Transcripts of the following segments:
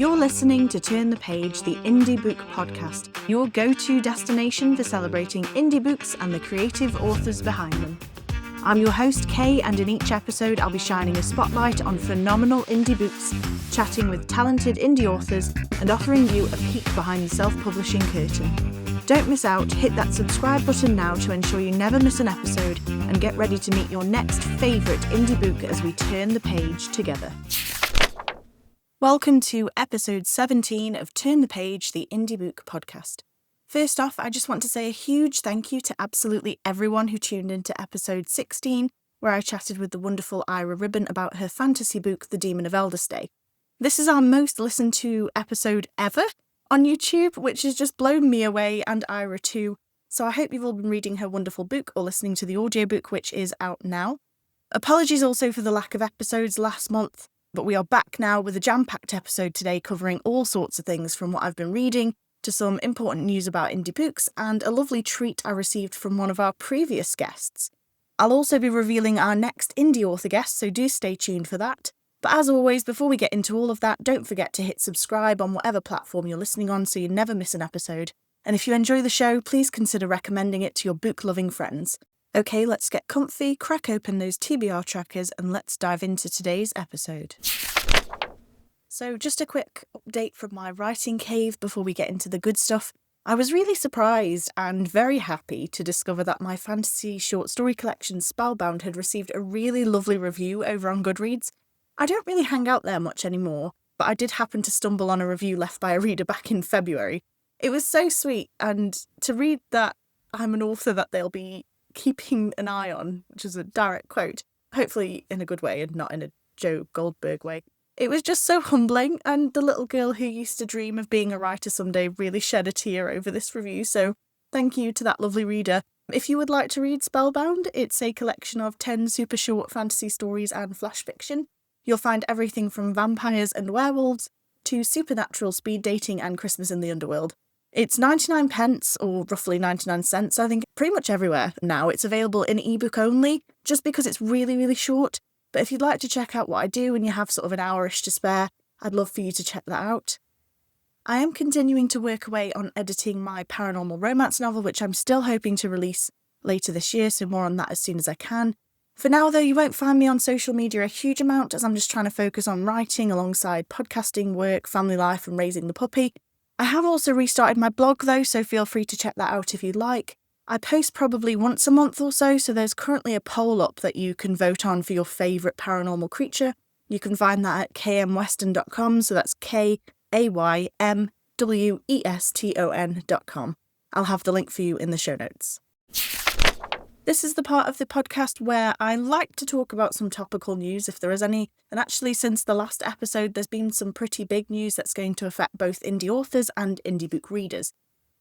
You're listening to Turn the Page, the Indie Book Podcast, your go-to destination for celebrating indie books and the creative authors behind them. I'm your host, Kay, and in each episode I'll be shining a spotlight on phenomenal indie books, chatting with talented indie authors, and offering you a peek behind the self-publishing curtain. Don't miss out, hit that subscribe button now to ensure you never miss an episode, and get ready to meet your next favourite indie book as we turn the page together. Welcome to episode 17 of Turn the Page, the Indie Book Podcast. First off, I just want to say a huge thank you to absolutely everyone who tuned into episode 16, where I chatted with the wonderful Ira Ribbon about her fantasy book, The Demon of Elderstay. This is our most listened to episode ever on YouTube, which has just blown me away, and Ira too. So I hope you've all been reading her wonderful book or listening to the audiobook, which is out now. Apologies also for the lack of episodes last month, but we are back now with a jam-packed episode today covering all sorts of things from what I've been reading to some important news about indie books and a lovely treat I received from one of our previous guests. I'll also be revealing our next indie author guest, so do stay tuned for that. But as always, before we get into all of that, don't forget to hit subscribe on whatever platform you're listening on so you never miss an episode. And if you enjoy the show, please consider recommending it to your book-loving friends. Okay, let's get comfy, crack open those TBR trackers, and let's dive into today's episode. So just a quick update from my writing cave before we get into the good stuff. I was really surprised and very happy to discover that my fantasy short story collection Spellbound had received a really lovely review over on Goodreads. I don't really hang out there much anymore, but I did happen to stumble on a review left by a reader back in February. It was so sweet, and to read that I'm an author that they'll be keeping an eye on, which is a direct quote, hopefully in a good way and not in a Joe Goldberg way. It was just so humbling, and the little girl who used to dream of being a writer someday really shed a tear over this review, so thank you to that lovely reader. If you would like to read Spellbound, it's a collection of 10 super short fantasy stories and flash fiction. You'll find everything from vampires and werewolves to supernatural speed dating and Christmas in the underworld. It's 99 pence, or roughly 99 cents, I think, pretty much everywhere now. It's available in ebook only, just because it's really, really short. But if you'd like to check out what I do and you have sort of an hour-ish to spare, I'd love for you to check that out. I am continuing to work away on editing my paranormal romance novel, which I'm still hoping to release later this year, so more on that as soon as I can. For now, though, you won't find me on social media a huge amount, as I'm just trying to focus on writing alongside podcasting, work, family life, and raising the puppy. I have also restarted my blog, though, so feel free to check that out if you'd like. I post probably once a month or so there's currently a poll up that you can vote on for your favourite paranormal creature. You can find that at kmweston.com, so that's KAYMWESTON.com. I'll have the link for you in the show notes. This is the part of the podcast where I like to talk about some topical news, if there is any. And actually, since the last episode, there's been some pretty big news that's going to affect both indie authors and indie book readers.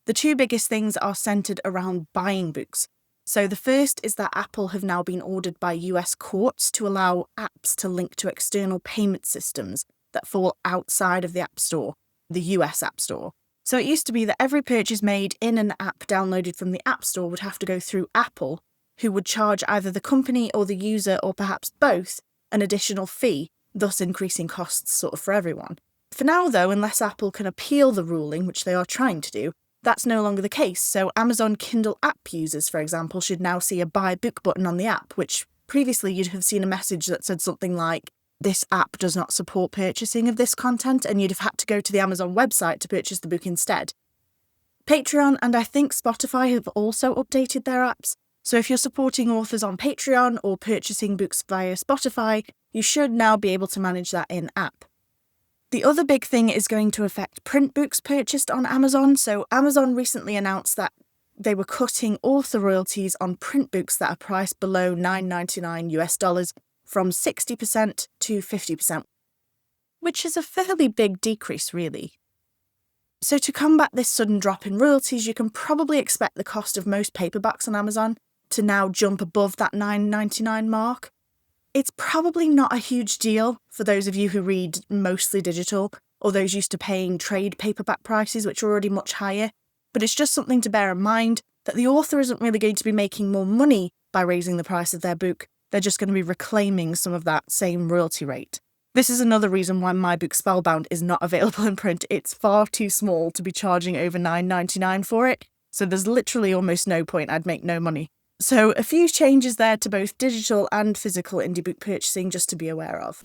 The two biggest things are centred around buying books. So the first is that Apple have now been ordered by US courts to allow apps to link to external payment systems that fall outside of the App Store, the US App Store. So it used to be that every purchase made in an app downloaded from the App Store would have to go through Apple, who would charge either the company or the user, or perhaps both, an additional fee, thus increasing costs sort of for everyone. For now, though, unless Apple can appeal the ruling, which they are trying to do, that's no longer the case. So Amazon Kindle app users, for example, should now see a buy book button on the app, which previously you'd have seen a message that said something like, this app does not support purchasing of this content, and you'd have had to go to the Amazon website to purchase the book instead. Patreon and I think Spotify have also updated their apps. So if you're supporting authors on Patreon or purchasing books via Spotify, you should now be able to manage that in-app. The other big thing is going to affect print books purchased on Amazon. So Amazon recently announced that they were cutting author royalties on print books that are priced below $9.99 from 60% to 50%, which is a fairly big decrease, really. So to combat this sudden drop in royalties, you can probably expect the cost of most paperbacks on Amazon to now jump above that $9.99 mark. It's probably not a huge deal for those of you who read mostly digital, or those used to paying trade paperback prices, which are already much higher, but it's just something to bear in mind that the author isn't really going to be making more money by raising the price of their book. They're just going to be reclaiming some of that same royalty rate. This is another reason why my book Spellbound is not available in print. It's far too small to be charging over $9.99 for it, so there's literally almost no point. I'd make no money. So a few changes there to both digital and physical indie book purchasing just to be aware of.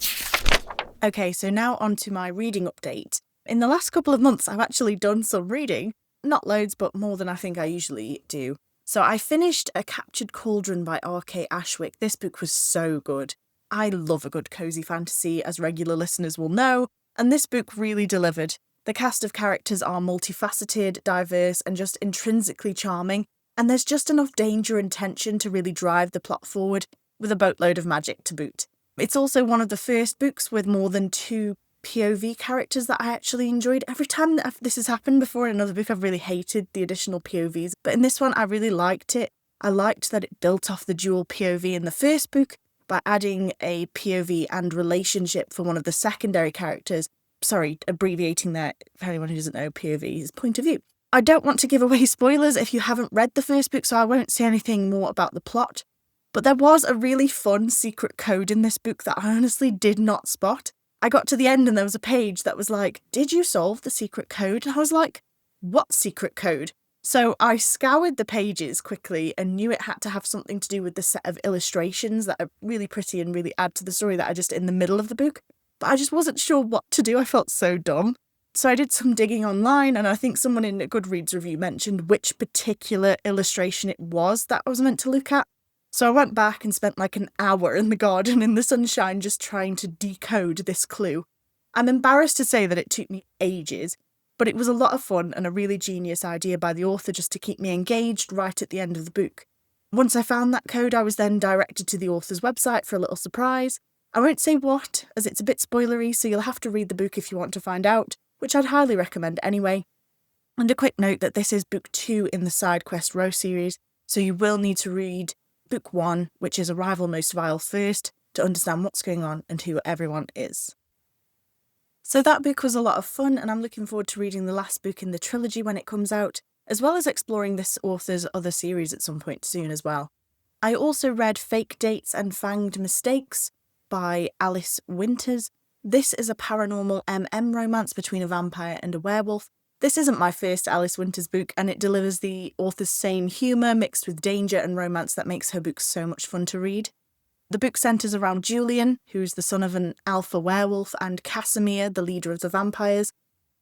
Okay, so now on to my reading update. In the last couple of months, I've actually done some reading. Not loads, but more than I think I usually do. So I finished A Captured Cauldron by R.K. Ashwick. This book was so good. I love a good cosy fantasy, as regular listeners will know, and this book really delivered. The cast of characters are multifaceted, diverse, and just intrinsically charming, and there's just enough danger and tension to really drive the plot forward, with a boatload of magic to boot. It's also one of the first books with more than 2 POV characters that I actually enjoyed. Every time that this has happened before in another book, I've really hated the additional POVs, but in this one I really liked it. I liked that it built off the dual POV in the first book by adding a POV and relationship for one of the secondary characters. Sorry, abbreviating that for anyone who doesn't know, POV is point of view. I don't want to give away spoilers if you haven't read the first book, so I won't say anything more about the plot. But there was a really fun secret code in this book that I honestly did not spot. I got to the end and there was a page that was like, "Did you solve the secret code?" And I was like, "What secret code?" So I scoured the pages quickly and knew it had to have something to do with the set of illustrations that are really pretty and really add to the story that are just in the middle of the book. But I just wasn't sure what to do. I felt so dumb. So I did some digging online, and I think someone in a Goodreads review mentioned which particular illustration it was that I was meant to look at. So I went back and spent like an hour in the garden in the sunshine just trying to decode this clue. I'm embarrassed to say that it took me ages, but it was a lot of fun and a really genius idea by the author just to keep me engaged right at the end of the book. Once I found that code, I was then directed to the author's website for a little surprise. I won't say what, as it's a bit spoilery, so you'll have to read the book if you want to find out, which I'd highly recommend anyway. And a quick note that this is book 2 in the Side Quest Row series, so you will need to read book 1, which is Arrival Most Vile, first, to understand what's going on and who everyone is. So that book was a lot of fun, and I'm looking forward to reading the last book in the trilogy when it comes out, as well as exploring this author's other series at some point soon as well. I also read Fake Dates and Fanged Mistakes by Alice Winters. This is a paranormal romance between a vampire and a werewolf. This isn't my first Alice Winters book, and it delivers the author's same humour mixed with danger and romance that makes her books so much fun to read. The book centres around Julian, who's the son of an alpha werewolf, and Casimir, the leader of the vampires.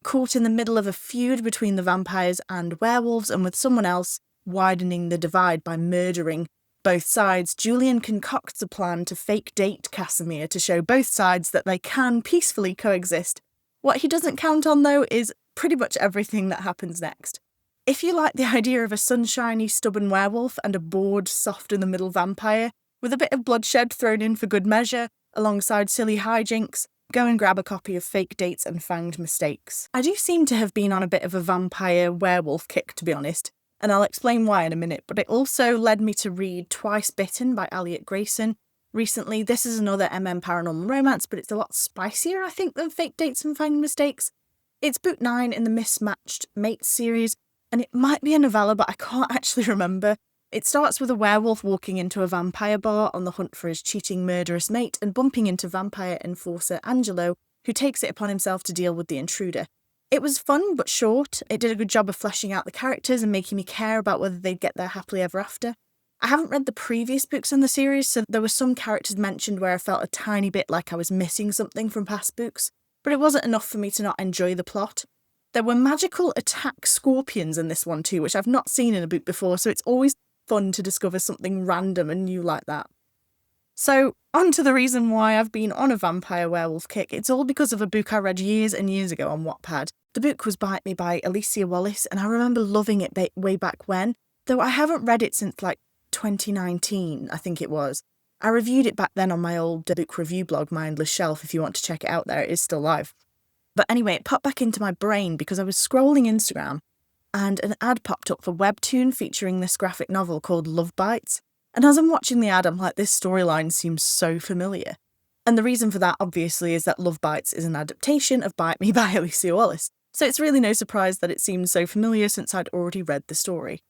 Caught in the middle of a feud between the vampires and werewolves, and with someone else widening the divide by murdering both sides, Julian concocts a plan to fake date Casimir to show both sides that they can peacefully coexist. What he doesn't count on, though, is pretty much everything that happens next. If you like the idea of a sunshiny, stubborn werewolf and a bored, soft-in-the-middle vampire, with a bit of bloodshed thrown in for good measure, alongside silly hijinks, go and grab a copy of Fake Dates and Fanged Mistakes. I do seem to have been on a bit of a vampire-werewolf kick, to be honest, and I'll explain why in a minute, but it also led me to read Twice Bitten by Eliot Grayson recently. This is another paranormal romance, but it's a lot spicier, I think, than Fake Dates and Fanged Mistakes. It's book 9 in the Mismatched Mates series, and it might be a novella, but I can't actually remember. It starts with a werewolf walking into a vampire bar on the hunt for his cheating murderous mate and bumping into vampire enforcer Angelo, who takes it upon himself to deal with the intruder. It was fun but short. It did a good job of fleshing out the characters and making me care about whether they'd get there happily ever after. I haven't read the previous books in the series, so there were some characters mentioned where I felt a tiny bit like I was missing something from past books, but it wasn't enough for me to not enjoy the plot. There were magical attack scorpions in this one too, which I've not seen in a book before, so it's always fun to discover something random and new like that. So, on to the reason why I've been on a vampire werewolf kick. It's all because of a book I read years and years ago on Wattpad. The book was Bite Me by Alicia Wallace, and I remember loving it way back when, though I haven't read it since 2019, I think it was. I reviewed it back then on my old book review blog, Mindless Shelf, if you want to check it out there. It is still live. But anyway, it popped back into my brain because I was scrolling Instagram and an ad popped up for Webtoon featuring this graphic novel called Love Bites. And as I'm watching the ad, I'm like, this storyline seems so familiar. And the reason for that, obviously, is that Love Bites is an adaptation of Bite Me by Alicia Wallace. So it's really no surprise that it seems so familiar since I'd already read the story.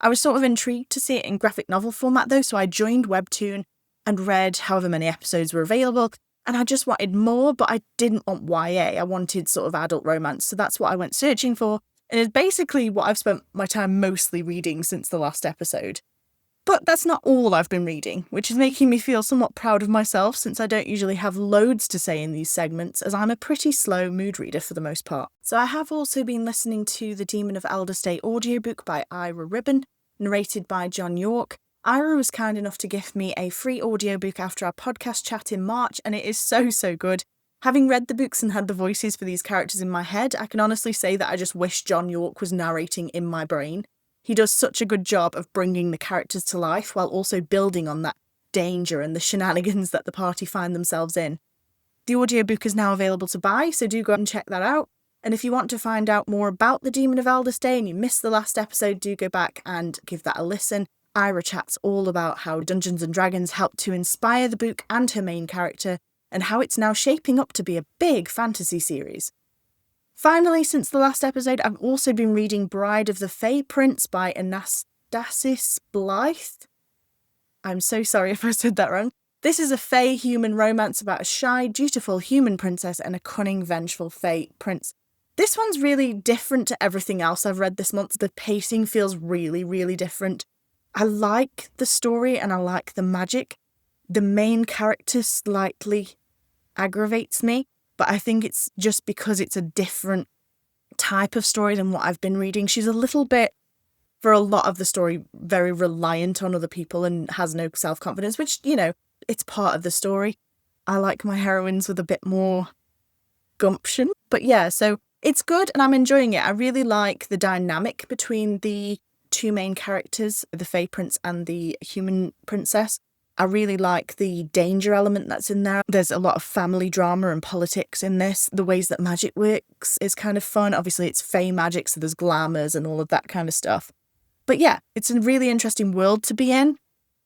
I was sort of intrigued to see it in graphic novel format though, so I joined Webtoon and read however many episodes were available, and I just wanted more, but I didn't want YA. I wanted sort of adult romance. So that's what I went searching for. And it's basically what I've spent my time mostly reading since the last episode. But that's not all I've been reading, which is making me feel somewhat proud of myself since I don't usually have loads to say in these segments, as I'm a pretty slow mood reader for the most part. So I have also been listening to the Demon of Eldersday audiobook by Ira Ribbon, narrated by John York. Ira was kind enough to gift me a free audiobook after our podcast chat in March, and it is so good. Having read the books and had the voices for these characters in my head, I can honestly say that I just wish John York was narrating in my brain. He does such a good job of bringing the characters to life while also building on that danger and the shenanigans that the party find themselves in. The audiobook is now available to buy, so do go and check that out. And if you want to find out more about the Demon of Eldersday and you missed the last episode, do go back and give that a listen. Ira chats all about how Dungeons & Dragons helped to inspire the book and her main character, and how it's now shaping up to be a big fantasy series. Finally, since the last episode, I've also been reading Bride of the Fae Prince by Anastasis Blythe. I'm so sorry if I said that wrong. This is a Fae human romance about a shy, dutiful human princess and a cunning, vengeful Fae prince. This one's really different to everything else I've read this month. The pacing feels really different. I like the story and I like the magic. The main character slightly aggravates me, but I think it's just because it's a different type of story than what I've been reading. She's a little bit, for a lot of the story, very reliant on other people and has no self-confidence, which, it's part of the story. I like my heroines with a bit more gumption. But yeah, so it's good and I'm enjoying it. I really like the dynamic between the two main characters, the Fae Prince and the human princess. I really like the danger element that's in there. There's a lot of family drama and politics in this. The ways that magic works is kind of fun. Obviously, it's Fae magic, so there's glamours and all of that kind of stuff. But yeah, it's a really interesting world to be in.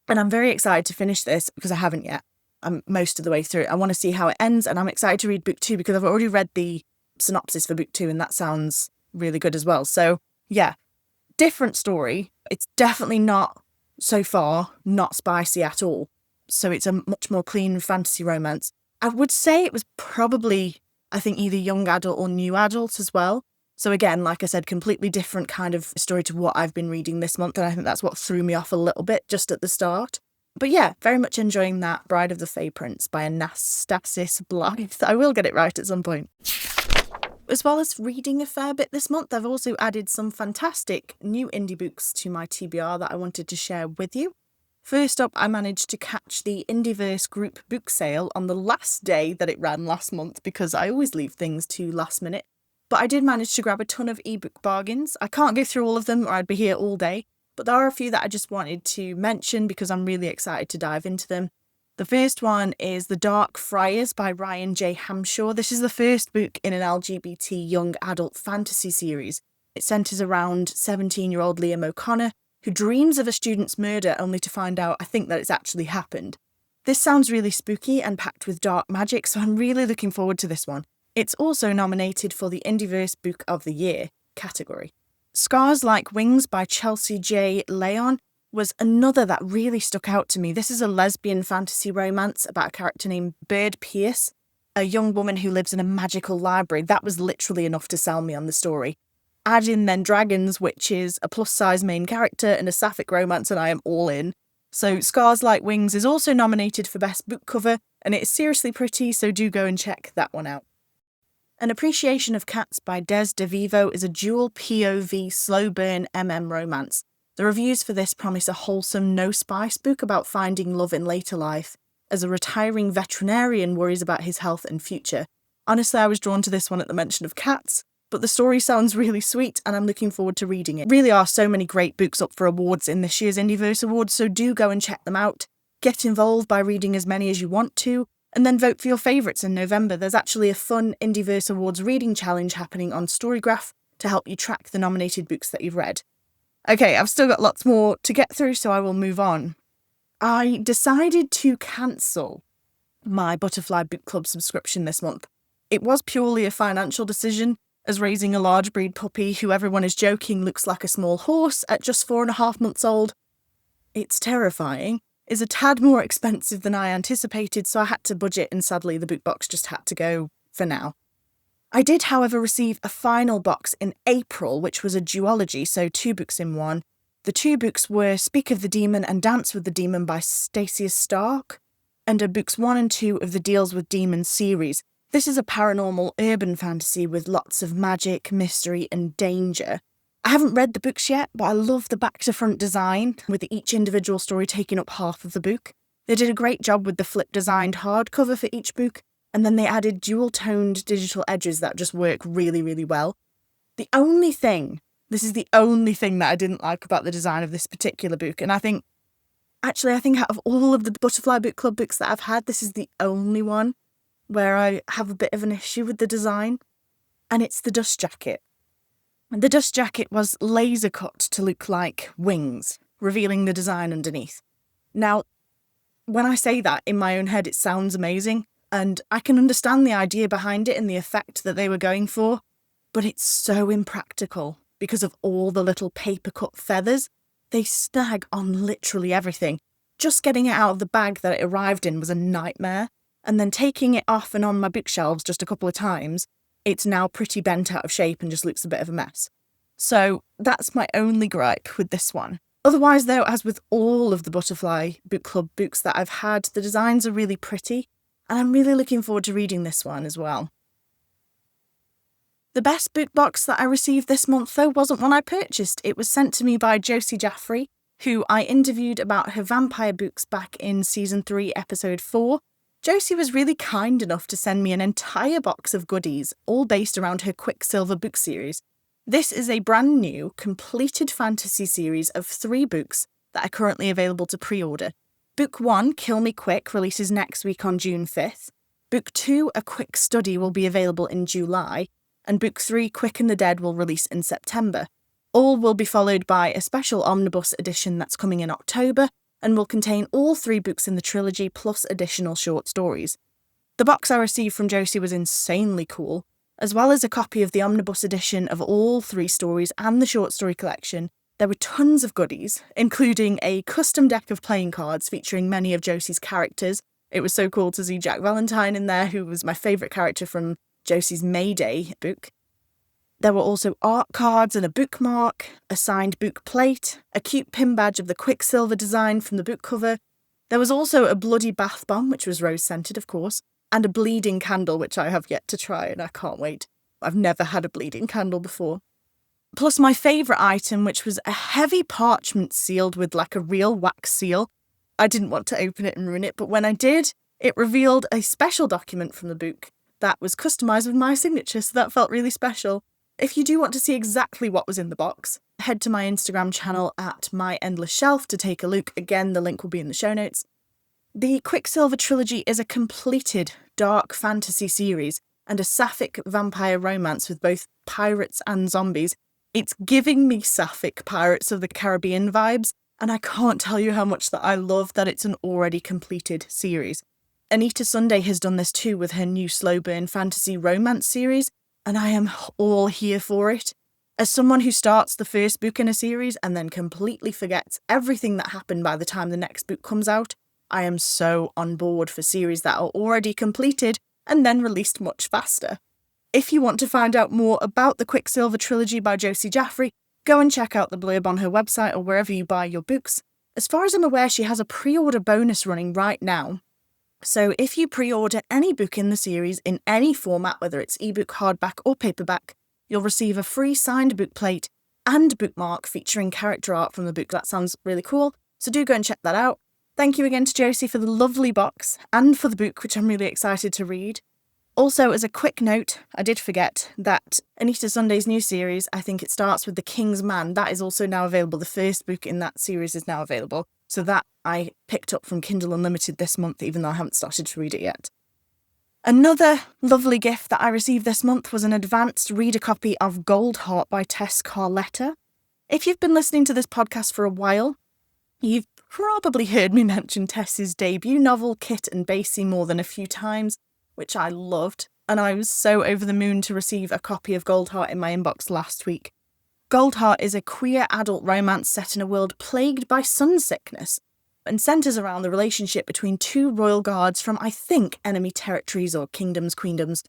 And I'm very excited to finish this because I haven't yet. I'm most of the way through it. I want to see how it ends. And I'm excited to read book 2 because I've already read the synopsis for book 2 and that sounds really good as well. So yeah, different story. It's definitely not, so far, not spicy at all. So it's a much more clean fantasy romance. I would say it was probably, I think, either young adult or new adult as well. So again, like I said, completely different kind of story to what I've been reading this month. And I think that's what threw me off a little bit just at the start. But yeah, very much enjoying that Bride of the Fae Prince by Anastasis Blythe. I will get it right at some point. As well as reading a fair bit this month, I've also added some fantastic new indie books to my TBR that I wanted to share with you. First up, I managed to catch the Indieverse group book sale on the last day that it ran last month because I always leave things to last minute. But I did manage to grab a ton of ebook bargains. I can't go through all of them or I'd be here all day, but there are a few that I just wanted to mention because I'm really excited to dive into them. The first one is The Dark Friars by Ryan J. Hamshaw. This is the first book in an LGBT young adult fantasy series. It centres around 17-year-old Liam O'Connor, who dreams of a student's murder only to find out, I think, that it's actually happened. This sounds really spooky and packed with dark magic, so I'm really looking forward to this one. It's also nominated for the Indieverse Book of the Year category. Scars Like Wings by Chelsea J. Leon was another that really stuck out to me. This is a lesbian fantasy romance about a character named Bird Pierce, a young woman who lives in a magical library. That was literally enough to sell me on the story. Add in then dragons, which is a plus-size main character and a sapphic romance, and I am all in. So Scars Like Wings is also nominated for Best Book Cover, and it is seriously pretty, so do go and check that one out. An Appreciation of Cats by Des DeVivo is a dual POV slow burn romance. The reviews for this promise a wholesome, no-spice book about finding love in later life, as a retiring veterinarian worries about his health and future. Honestly, I was drawn to this one at the mention of cats, but the story sounds really sweet and I'm looking forward to reading it. Really are so many great books up for awards in this year's Indieverse Awards, so do go and check them out. Get involved by reading as many as you want to, and then vote for your favourites in November. There's actually a fun Indieverse Awards reading challenge happening on Storygraph to help you track the nominated books that you've read. Okay, I've still got lots more to get through, so I will move on. I decided to cancel my Butterfly Book Club subscription this month. It was purely a financial decision, as raising a large breed puppy who everyone is joking looks like a small horse at just 4.5 months old. It's terrifying. is a tad more expensive than I anticipated, so I had to budget, and sadly the book box just had to go for now. I did, however, receive a final box in April, which was a duology, so 2 books in one. The 2 books were Speak of the Demon and Dance with the Demon by Stacey Stark, and are books 1 and 2 of the Deals with Demons series. This is a paranormal urban fantasy with lots of magic, mystery, and danger. I haven't read the books yet, but I love the back-to-front design, with each individual story taking up half of the book. They did a great job with the flip-designed hardcover for each book, and then they added dual-toned digital edges that just work really, really well. This is the only thing that I didn't like about the design of this particular book, and I think out of all of the Butterfly Book Club books that I've had, this is the only one where I have a bit of an issue with the design, and it's the dust jacket. The dust jacket was laser cut to look like wings, revealing the design underneath. Now, when I say that in my own head, it sounds amazing, and I can understand the idea behind it and the effect that they were going for, but it's so impractical because of all the little paper cut feathers. They snag on literally everything. Just getting it out of the bag that it arrived in was a nightmare, and then taking it off and on my bookshelves just a couple of times, it's now pretty bent out of shape and just looks a bit of a mess. So that's my only gripe with this one. Otherwise, though, as with all of the Butterfly Book Club books that I've had, the designs are really pretty, and I'm really looking forward to reading this one as well. The best book box that I received this month, though, wasn't one I purchased. It was sent to me by Josie Jaffrey, who I interviewed about her vampire books back in Season 3, Episode 4. Josie was really kind enough to send me an entire box of goodies, all based around her Quicksilver book series. This is a brand new, completed fantasy series of 3 books that are currently available to pre-order. Book 1, Kill Me Quick, releases next week on June 5th. Book 2, A Quick Study, will be available in July. And Book 3, Quick and the Dead, will release in September. All will be followed by a special omnibus edition that's coming in October, and will contain all 3 books in the trilogy plus additional short stories. The box I received from Josie was insanely cool, as well as a copy of the omnibus edition of all 3 stories and the short story collection. There were tons of goodies, including a custom deck of playing cards featuring many of Josie's characters. It was so cool to see Jack Valentine in there, who was my favourite character from Josie's Mayday book. There were also art cards and a bookmark, a signed book plate, a cute pin badge of the Quicksilver design from the book cover. There was also a bloody bath bomb, which was rose-scented, of course, and a bleeding candle, which I have yet to try, and I can't wait. I've never had a bleeding candle before. Plus my favourite item, which was a heavy parchment sealed with like a real wax seal. I didn't want to open it and ruin it, but when I did, it revealed a special document from the book that was customised with my signature, so that felt really special. If you do want to see exactly what was in the box, head to my Instagram channel at myendlessshelf to take a look. Again, the link will be in the show notes. The Quicksilver trilogy is a completed dark fantasy series and a sapphic vampire romance with both pirates and zombies. It's giving me sapphic Pirates of the Caribbean vibes, and I can't tell you how much that I love that it's an already completed series. Anita Sunday has done this too with her new slow burn fantasy romance series, and I am all here for it. As someone who starts the first book in a series and then completely forgets everything that happened by the time the next book comes out, I am so on board for series that are already completed and then released much faster. If you want to find out more about the Quicksilver trilogy by Josie Jaffrey, go and check out the blurb on her website or wherever you buy your books. As far as I'm aware, she has a pre-order bonus running right now. So if you pre-order any book in the series in any format, whether it's ebook, hardback or paperback, you'll receive a free signed book plate and bookmark featuring character art from the book. That sounds really cool, so do go and check that out. Thank you again to Josie for the lovely box and for the book, which I'm really excited to read. Also, as a quick note, I did forget that Anita Sunday's new series, I think it starts with The King's Man, that is also now available. The first book in that series is now available. So that I picked up from Kindle Unlimited this month, even though I haven't started to read it yet. Another lovely gift that I received this month was an advanced reader copy of Goldheart by Tess Carletta. If you've been listening to this podcast for a while, you've probably heard me mention Tess's debut novel, Kit and Basie, more than a few times, which I loved, and I was so over the moon to receive a copy of Goldheart in my inbox last week. Goldheart is a queer adult romance set in a world plagued by sun sickness. and centres around the relationship between two royal guards from, I think, enemy territories or kingdoms, queendoms.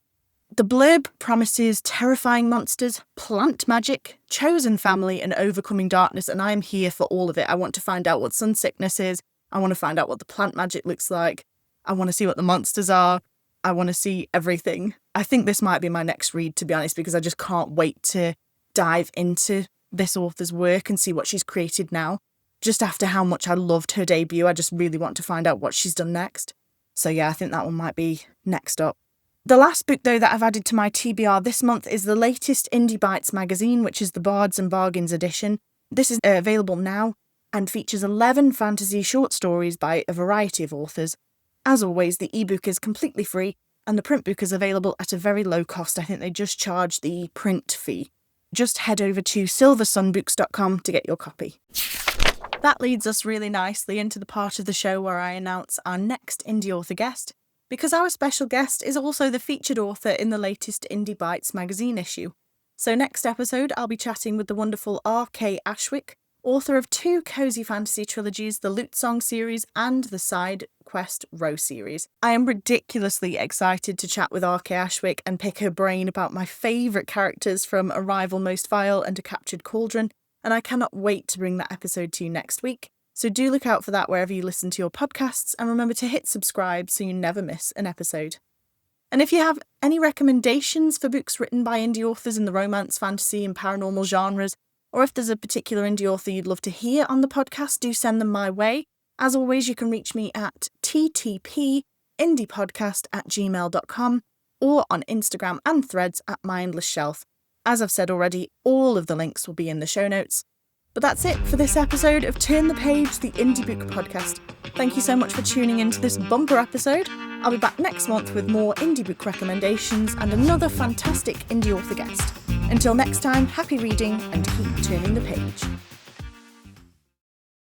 The blurb promises terrifying monsters, plant magic, chosen family, and overcoming darkness, and I am here for all of it. I want to find out what sun sickness is. I want to find out what the plant magic looks like. I want to see what the monsters are. I want to see everything. I think this might be my next read, to be honest, because I just can't wait to dive into this author's work and see what she's created now. Just after how much I loved her debut, I just really want to find out what she's done next. So yeah, I think that one might be next up. The last book, though, that I've added to my TBR this month is the latest Indie Bites magazine, which is the Bards and Bargains edition. This is available now and features 11 fantasy short stories by a variety of authors. As always, the ebook is completely free, and the print book is available at a very low cost. I think they just charge the print fee. Just head over to silversunbooks.com to get your copy. That leads us really nicely into the part of the show where I announce our next indie author guest, because our special guest is also the featured author in the latest Indie Bites magazine issue. So next episode, I'll be chatting with the wonderful R.K. Ashwick, author of 2 cozy fantasy trilogies, the Lute Song series and the Side Quest Row series. I am ridiculously excited to chat with R.K. Ashwick and pick her brain about my favourite characters from Arrival Most Vile and A Captured Cauldron, and I cannot wait to bring that episode to you next week. So do look out for that wherever you listen to your podcasts, and remember to hit subscribe so you never miss an episode. And if you have any recommendations for books written by indie authors in the romance, fantasy and paranormal genres, or if there's a particular indie author you'd love to hear on the podcast, do send them my way. As always, you can reach me at ttpindiepodcast@gmail.com or on Instagram and Threads at My Endless Shelf. As I've said already, all of the links will be in the show notes. But that's it for this episode of Turn the Page, the Indie Book Podcast. Thank you so much for tuning into this bumper episode. I'll be back next month with more indie book recommendations and another fantastic indie author guest. Until next time, happy reading and keep turning the page.